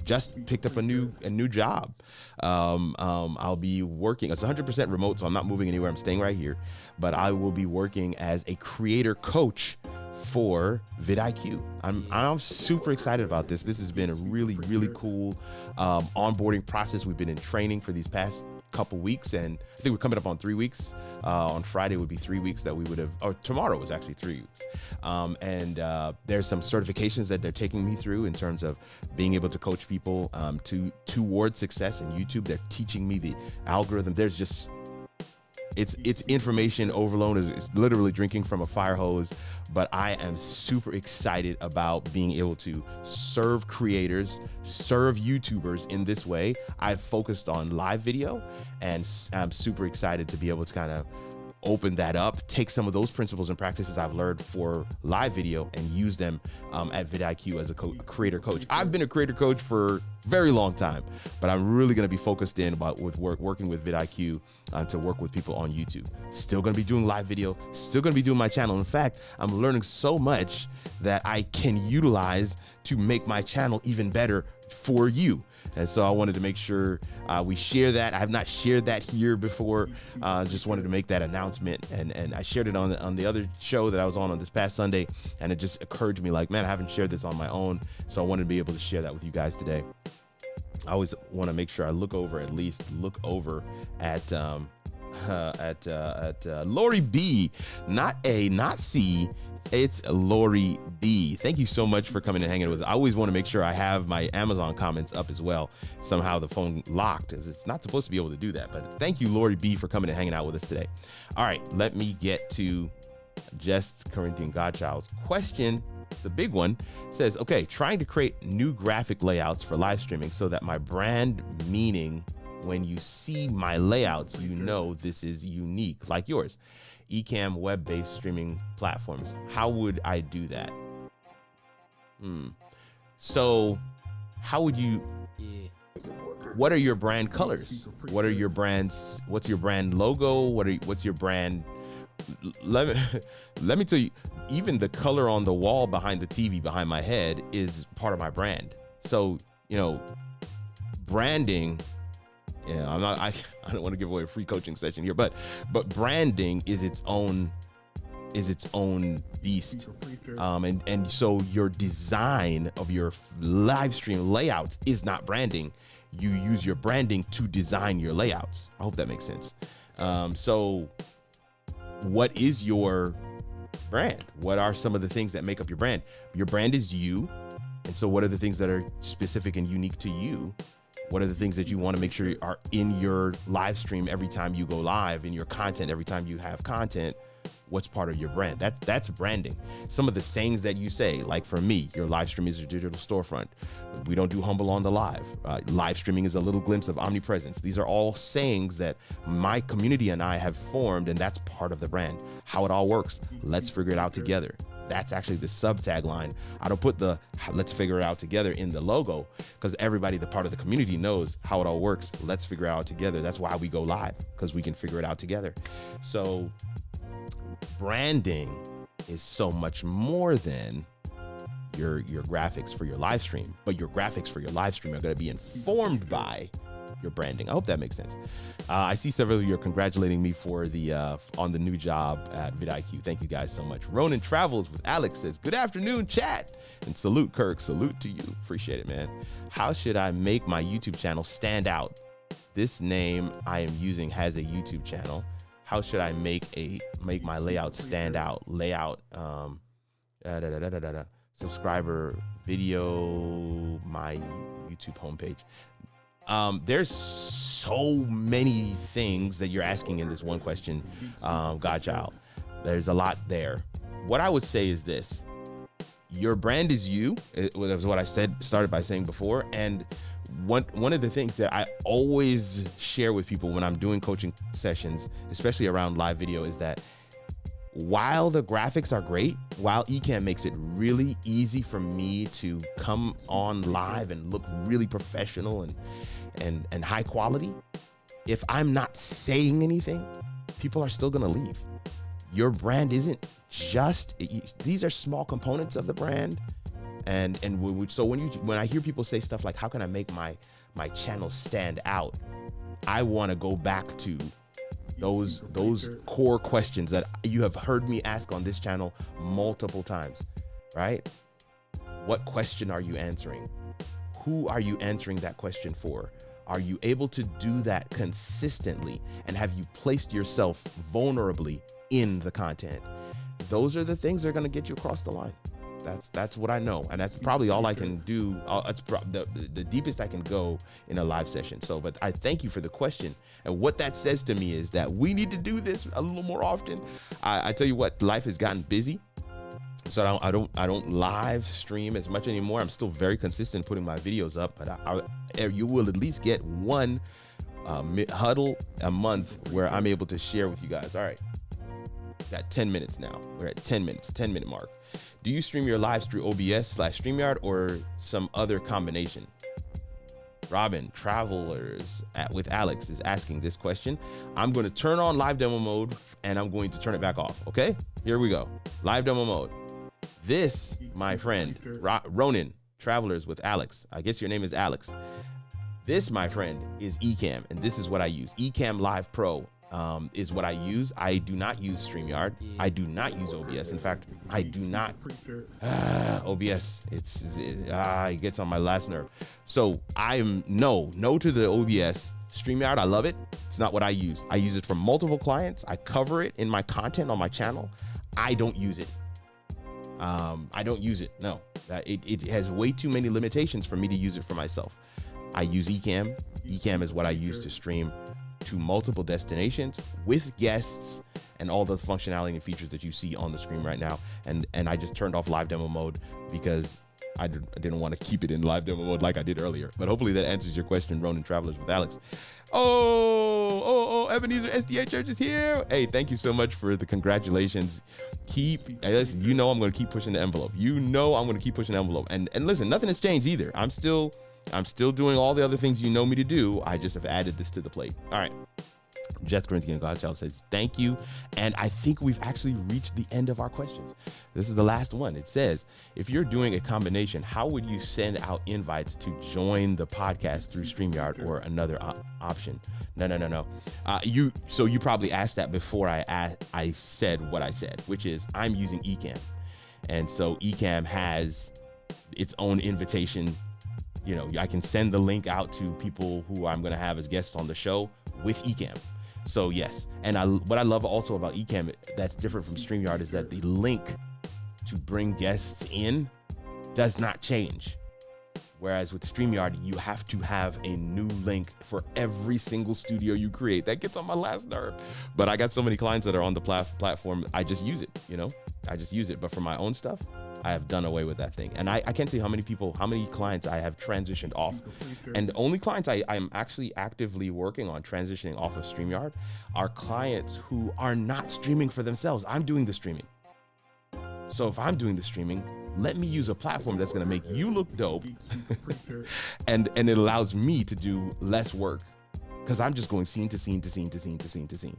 just picked up a new job. I'll be working. It's 100% remote, so I'm not moving anywhere. I'm staying right here. But I will be working as a creator coach for vidIQ. I'm super excited about this. This has been a really, really cool onboarding process. We've been in training for these past couple weeks, and I think we're coming up on 3 weeks. On Friday would be 3 weeks that we would have, or tomorrow was actually 3 weeks. There's some certifications that they're taking me through in terms of being able to coach people toward success in YouTube. They're teaching me the algorithm. There's just, it's information overload. Is literally drinking from a fire hose, but I am super excited about being able to serve creators, serve YouTubers in this way. I've focused on live video, and I'm super excited to be able to kind of open that up, take some of those principles and practices I've learned for live video and use them at vidIQ as a creator coach. I've been a creator coach for a very long time, but I'm really going to be focused in about working with vidIQ to work with people on YouTube. Still going to be doing live video, still going to be doing my channel. In fact, I'm learning so much that I can utilize to make my channel even better for you. And so I wanted to make sure we share that. I have not shared that here before. Just wanted to make that announcement. And I shared it on the other show that I was on this past Sunday. And it just occurred to me like, man, I haven't shared this on my own. So I wanted to be able to share that with you guys today. I always want to make sure I look over at Lori B, not A, not C. It's Lori B. Thank you so much for coming and hanging with us. I always want to make sure I have my Amazon comments up as well. Somehow the phone locked, as it's not supposed to be able to do that. But thank you, Lori B, for coming and hanging out with us today. All right, let me get to Just Corinthian Godchild's question. It's a big one. It says, okay, trying to create new graphic layouts for live streaming so that my brand, meaning when you see my layouts, you know this is unique, like yours. Ecamm web-based streaming platforms. How would I do that? So how would you, what are your brand colors? What are your brands? What's your brand logo? What's your brand? Let me tell you, even the color on the wall behind the TV behind my head is part of my brand. So, you know, branding, yeah, I don't want to give away a free coaching session here, but branding is its own beast. And so your design of your live stream layouts is not branding. You use your branding to design your layouts. I hope that makes sense. So what is your brand? What are some of the things that make up your brand? Your brand is you. And so what are the things that are specific and unique to you? What are the things that you want to make sure are in your live stream every time you go live, in your content every time you have content? What's part of your brand? That's branding. Some of the sayings that you say, like for me, your live stream is your digital storefront. We don't do humble on the live. Live streaming is a little glimpse of omnipresence. These are all sayings that my community and I have formed, and that's part of the brand. How it all works, let's figure it out together. That's actually the sub tagline. I don't put the let's figure it out together in the logo, because everybody, the part of the community, knows how it all works. Let's figure it out together. That's why we go live, because we can figure it out together. So branding is so much more than your graphics for your live stream, but your graphics for your live stream are going to be informed by your branding. I hope that makes sense. I see several of you are congratulating me for the on the new job at vidIQ. Thank you guys so much. Ronan Travels with Alex says, good afternoon, chat. And salute, Kirk. Salute to you. Appreciate it, man. How should I make my YouTube channel stand out? This name I am using has a YouTube channel. How should I make my layout stand out? Layout, subscriber, video, my YouTube homepage. There's so many things that you're asking in this one question, Godchild. There's a lot there. What I would say is this: your brand is you. That was what I started by saying before. And one of the things that I always share with people when I'm doing coaching sessions, especially around live video, is that while the graphics are great, while Ecamm makes it really easy for me to come on live and look really professional and high quality, if I'm not saying anything, people are still gonna leave. Your brand isn't just, these are small components of the brand. So when I hear people say stuff like, how can I make my channel stand out? I wanna go back to those core questions that you have heard me ask on this channel multiple times, right? What question are you answering? Who are you answering that question for? Are you able to do that consistently? And have you placed yourself vulnerably in the content? Those are the things that are going to get you across the line. That's what I know, and that's probably all I can do. That's the deepest I can go in a live session. So, but I thank you for the question. And what that says to me is that we need to do this a little more often. I tell you what, life has gotten busy, so I don't live stream as much anymore. I'm still very consistent putting my videos up, but you will at least get one huddle a month where I'm able to share with you guys. All right, got 10 minutes now. We're at 10 minutes, 10-minute mark. Do you stream your lives through OBS/StreamYard or some other combination? Robin Travelers with Alex is asking this question. I'm going to turn on live demo mode and I'm going to turn it back off. Okay, here we go. Live demo mode. This, my friend, Ronin Travelers with Alex. I guess your name is Alex. This, my friend, is Ecamm, and this is what I use. Ecamm Live Pro is what I use. I do not use StreamYard. I do not use OBS. In fact, I do not. OBS, it gets on my last nerve. So I am no to the OBS. StreamYard, I love it. It's not what I use. I use it for multiple clients. I cover it in my content on my channel. I don't use it. I don't use it. No, it has way too many limitations for me to use it for myself. I use Ecamm. Ecamm is what I use to stream to multiple destinations with guests and all the functionality and features that you see on the screen right now. And I just turned off live demo mode because I didn't want to keep it in live demo mode like I did earlier. But hopefully that answers your question, Ronin Travelers with Alex. Oh, Ebenezer SDA Church is here. Hey, thank you so much for the congratulations. You know I'm going to keep pushing the envelope. You know I'm going to keep pushing the envelope. And listen, nothing has changed either. I'm still doing all the other things you know me to do. I just have added this to the plate. All right. Jess Corinthian Godchild says, thank you. And I think we've actually reached the end of our questions. This is the last one. It says, if you're doing a combination, how would you send out invites to join the podcast through StreamYard or another option? No. You probably asked that before I said what I said, which is I'm using Ecamm. And so Ecamm has its own invitation. You know, I can send the link out to people who I'm going to have as guests on the show with Ecamm. So yes, and what I love also about Ecamm that's different from StreamYard is that the link to bring guests in does not change. Whereas with StreamYard, you have to have a new link for every single studio you create. That gets on my last nerve. But I got so many clients that are on the platform, I just use it, I just use it. But for my own stuff, I have done away with that thing. And I can't see how many clients I have transitioned off. And the only clients I'm actually actively working on transitioning off of StreamYard are clients who are not streaming for themselves. I'm doing the streaming. So if I'm doing the streaming, let me use a platform that's going to make you look dope. and it allows me to do less work because I'm just going scene to scene to scene to scene to scene to scene.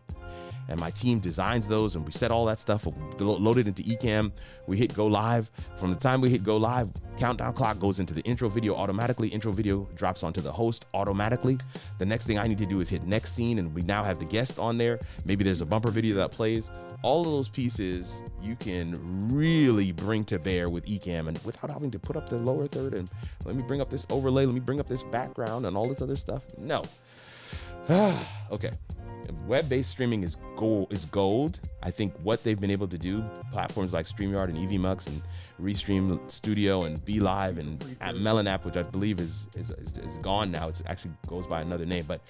And my team designs those and we set all that stuff up, load it into Ecamm. We hit go live. From the time we hit go live, countdown clock goes into the intro video automatically. Intro video drops onto the host automatically. The next thing I need to do is hit next scene, and we now have the guest on there. Maybe there's a bumper video that plays. All of those pieces you can really bring to bear with Ecamm, and without having to put up the lower third and let me bring up this overlay, let me bring up this background and all this other stuff. No. Okay. Web-based streaming is gold. I think what they've been able to do, platforms like StreamYard and EVMUX and Restream Studio and Be Live and Melon app, which I believe is gone now. It actually goes by another name, but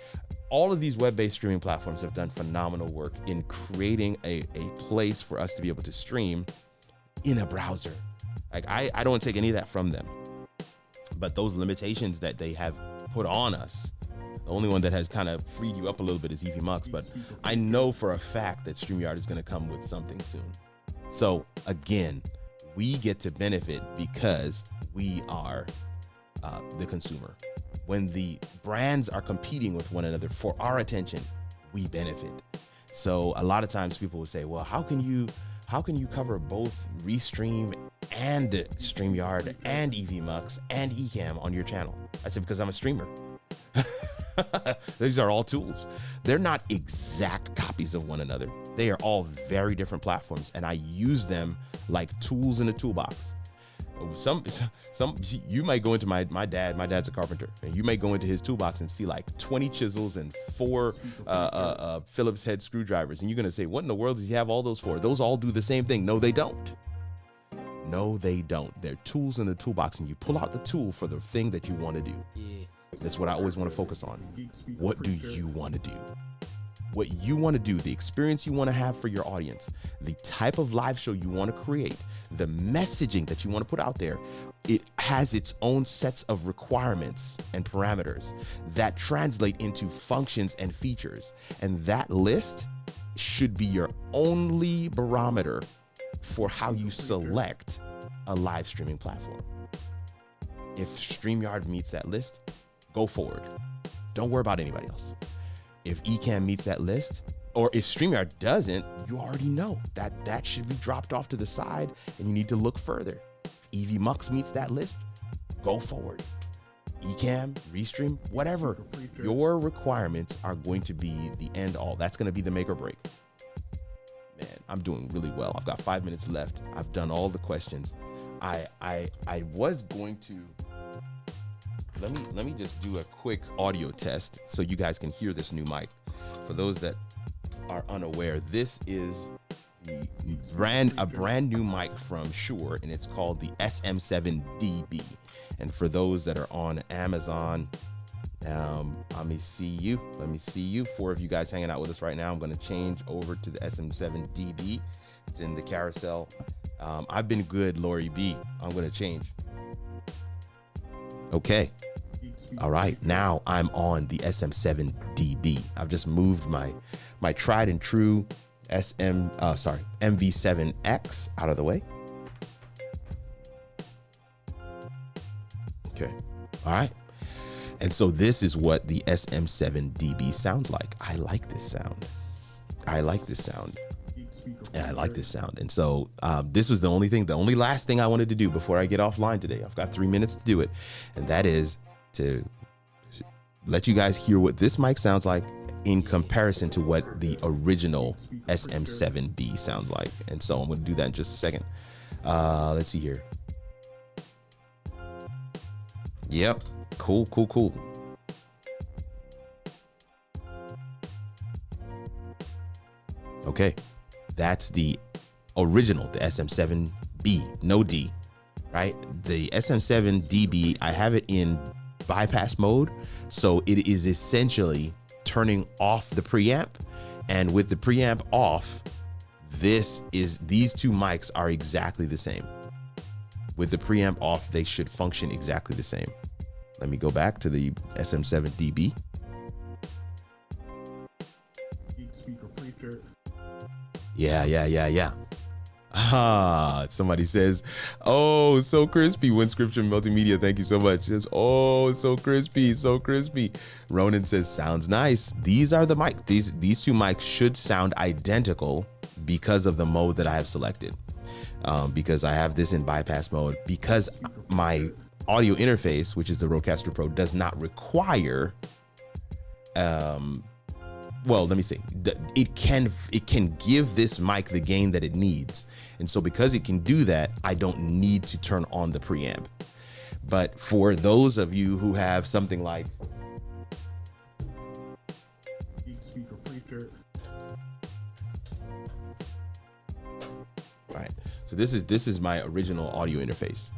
all of these web-based streaming platforms have done phenomenal work in creating a place for us to be able to stream in a browser. Like I don't take any of that from them, but those limitations that they have put on us, the only one that has kind of freed you up a little bit is EVMUX, but I know for a fact that StreamYard is going to come with something soon. So again, we get to benefit because we are the consumer. When the brands are competing with one another for our attention, we benefit. So a lot of times people will say, well, how can you cover both Restream and StreamYard and EVMUX and Ecamm on your channel? I said, because I'm a streamer. These are all tools. They're not exact copies of one another. They are all very different platforms, and I use them like tools in a toolbox. Some you might go into my dad's a carpenter, and you may go into his toolbox and see like 20 chisels and 4 Phillips head screwdrivers, and you're gonna say, what in the world does he have all those for? Those all do the same thing. No, they don't. No, they don't. They're tools in the toolbox, and you pull out the tool for the thing that you want to do. Yeah. That's what I always want to focus on. What do you want to do? What you want to do, the experience you want to have for your audience, the type of live show you want to create, the messaging that you want to put out there, it has its own sets of requirements and parameters that translate into functions and features. And that list should be your only barometer for how you select a live streaming platform. If StreamYard meets that list, go forward. Don't worry about anybody else. If Ecamm meets that list, or if StreamYard doesn't, you already know that should be dropped off to the side and you need to look further. If EVMUX meets that list, go forward. Ecamm, Restream, whatever. Your requirements are going to be the end all. That's going to be the make or break. Man, I'm doing really well. I've got 5 minutes left. I've done all the questions. I was going to let me just do a quick audio test so you guys can hear this new mic. For those that are unaware, this is a brand new mic from Shure, and it's called the SM7dB. And for those that are on Amazon, let me see you. 4 of you guys hanging out with us right now. I'm going to change over to the SM7dB. It's in the carousel. I've been good, Lori B. I'm going to change. Okay. All right. Now I'm on the SM7dB. I've just moved my tried and true MV7X out of the way. Okay. All right. And so this is what the SM7dB sounds like. I like this sound. And so this was the only last thing I wanted to do before I get offline today. I've got 3 minutes to do it. And that is to let you guys hear what this mic sounds like in comparison to what the original SM7B sounds like. And so I'm going to do that in just a second. Let's see here. Yep. Cool. Okay. That's the original, the SM7B, no D, right? The SM7dB, I have it in bypass mode. So it is essentially turning off the preamp. And with the preamp off, these two mics are exactly the same. With the preamp off, they should function exactly the same. Let me go back to the SM7dB. Yeah. Somebody says, oh, so crispy. Winscription Multimedia, thank you so much. Says, oh, so crispy. Ronan says, sounds nice. These are the mics. These two mics should sound identical because of the mode that I have selected. Because I have this in bypass mode, because my audio interface, which is the Rodecaster Pro, does not require well, let me see. It can give this mic the gain that it needs. And so because it can do that, I don't need to turn on the preamp. But for those of you who have something like right. So this is my original audio interface.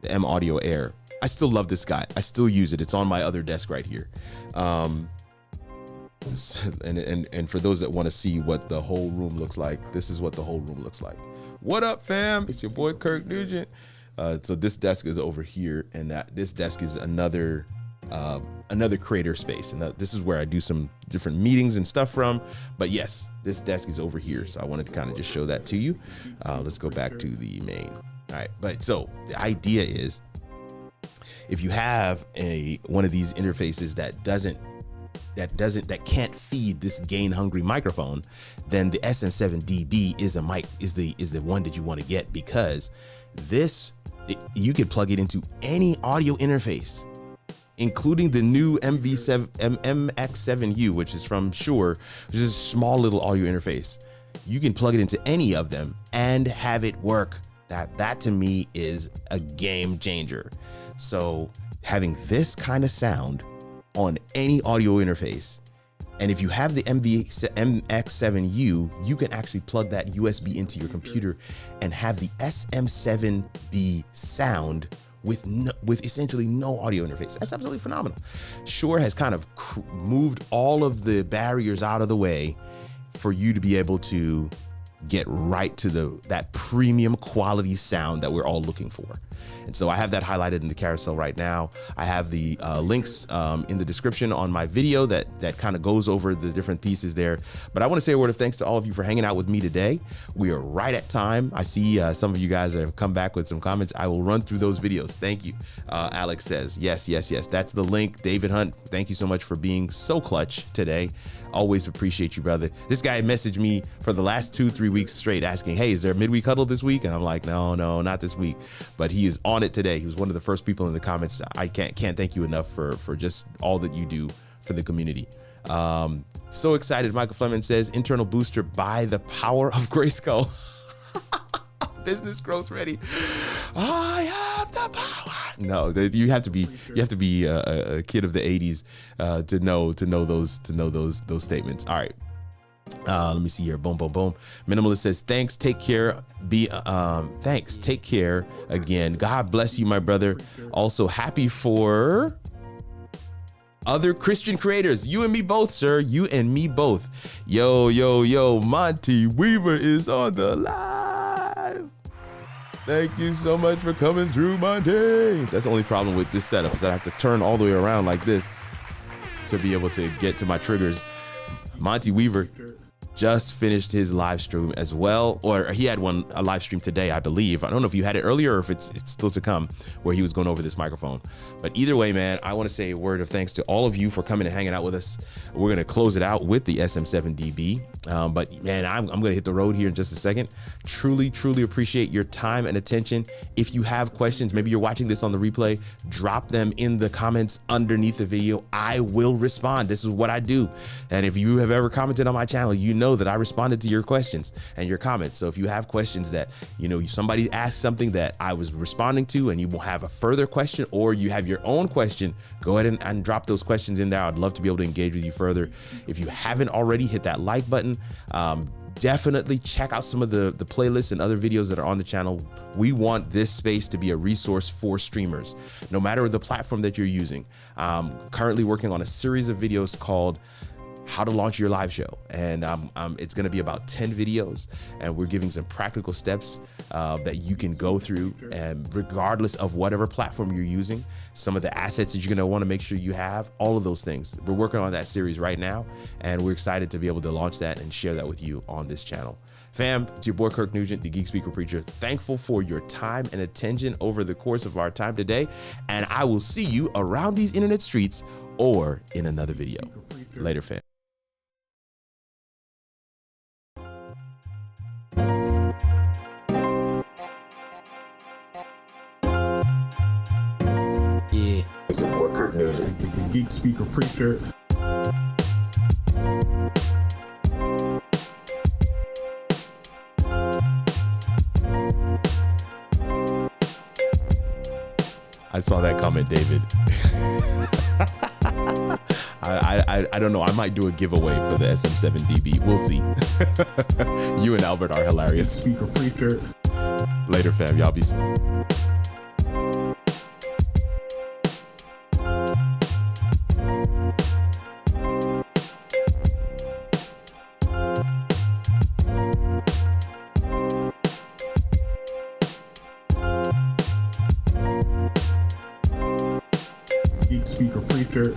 The M Audio Air. I still love this guy. I still use it. It's on my other desk right here. And for those that want to see what the whole room looks like, this is what the whole room looks like. What up, fam? It's your boy Kirk Nugent. So this desk is over here, and this desk is another creator space, and this is where I do some different meetings and stuff from. But yes, this desk is over here, so I wanted to kind of just show that to you. Let's go back to the main. All right, but so the idea is, if you have one of these interfaces that can't feed this gain hungry microphone, then the SM7dB is the one that you want to get, because you could plug it into any audio interface, including the new MX7U, which is from Shure, which is a small little audio interface. You can plug it into any of them and have it work. That to me is a game changer. So having this kind of sound on any audio interface, and if you have the MX7U, you can actually plug that USB into your computer and have the SM7B sound with essentially no audio interface. That's absolutely phenomenal. Shure has kind of moved all of the barriers out of the way for you to be able to get right to that premium quality sound that we're all looking for. And so I have that highlighted in the carousel right now. I have the links in the description on my video that kind of goes over the different pieces there. But I want to say a word of thanks to all of you for hanging out with me today. We are right at time. I see some of you guys have come back with some comments. I will run through those videos. Thank you. Alex says, yes. That's the link. David Hunt, thank you so much for being so clutch today. Always appreciate you, brother. This guy messaged me for the last 2-3 weeks straight asking, hey, is there a midweek huddle this week? And I'm like, no, not this week. But he is on it today. He was one of the first people in the comments. I can't thank you enough for just all that you do for the community. So excited. Michael Fleming says, internal booster by the power of Grayskull. Business growth ready. I have the power. No, you have to be a kid of the 80s to know those statements. All right. Let me see here. Boom. Minimalist says, thanks. Take care. Thanks. Take care again. God bless you, my brother. Also happy for other Christian creators. You and me both, sir. You and me both. Yo. Monty Weaver is on the live. Thank you so much for coming through my day. That's the only problem with this setup is I have to turn all the way around like this to be able to get to my triggers. Monty Weaver just finished his live stream as well, or he had a live stream today, I believe. I don't know if you had it earlier or if it's still to come, where he was going over this microphone. But either way, man, I want to say a word of thanks to all of you for coming and hanging out with us. We're going to close it out with the SM7dB. But man, I'm going to hit the road here in just a second. Truly appreciate your time and attention. If you have questions, maybe you're watching this on the replay, drop them in the comments underneath the video. I will respond. This is what I do. And if you have ever commented on my channel, you know that I responded to your questions and your comments. So if you have questions that, somebody asked something that I was responding to and you will have a further question, or you have your own question, go ahead and drop those questions in there. I'd love to be able to engage with you further. If you haven't already, hit that like button. Definitely check out some of the playlists and other videos that are on the channel. We want this space to be a resource for streamers, no matter the platform that you're using. Currently working on a series of videos called How to Launch Your Live Show. And it's going to be about 10 videos, and we're giving some practical steps that you can go through, and regardless of whatever platform you're using, some of the assets that you're going to want to make sure you have, all of those things. We're working on that series right now, and we're excited to be able to launch that and share that with you on this channel. Fam, it's your boy Kirk Nugent, the Geek Speaker Preacher. Thankful for your time and attention over the course of our time today, and I will see you around these internet streets or in another video. Later, fam. Yeah. Support Kirk Nugent, the Geek Speaker Preacher. I saw that comment, David. I don't know. I might do a giveaway for the SM7dB. We'll see. You and Albert are hilarious. Speaker Preacher. Later, fam. Y'all be. Geek Speaker Preacher.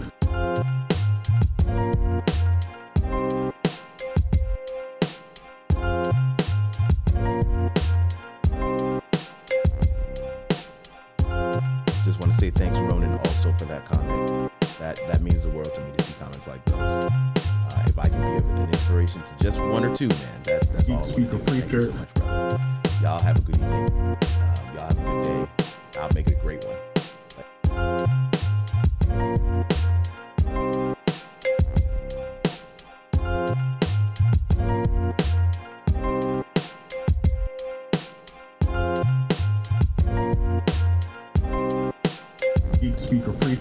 Just want to say thanks, Ronan, also for that comment. That means the world to me to see comments like those. If I can be an inspiration to just one or two, man, that's all. Geek Speaker Preacher. Thank you so much, brother. Y'all have a good evening. Y'all have a good day. I'll make it a great one.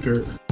preacher.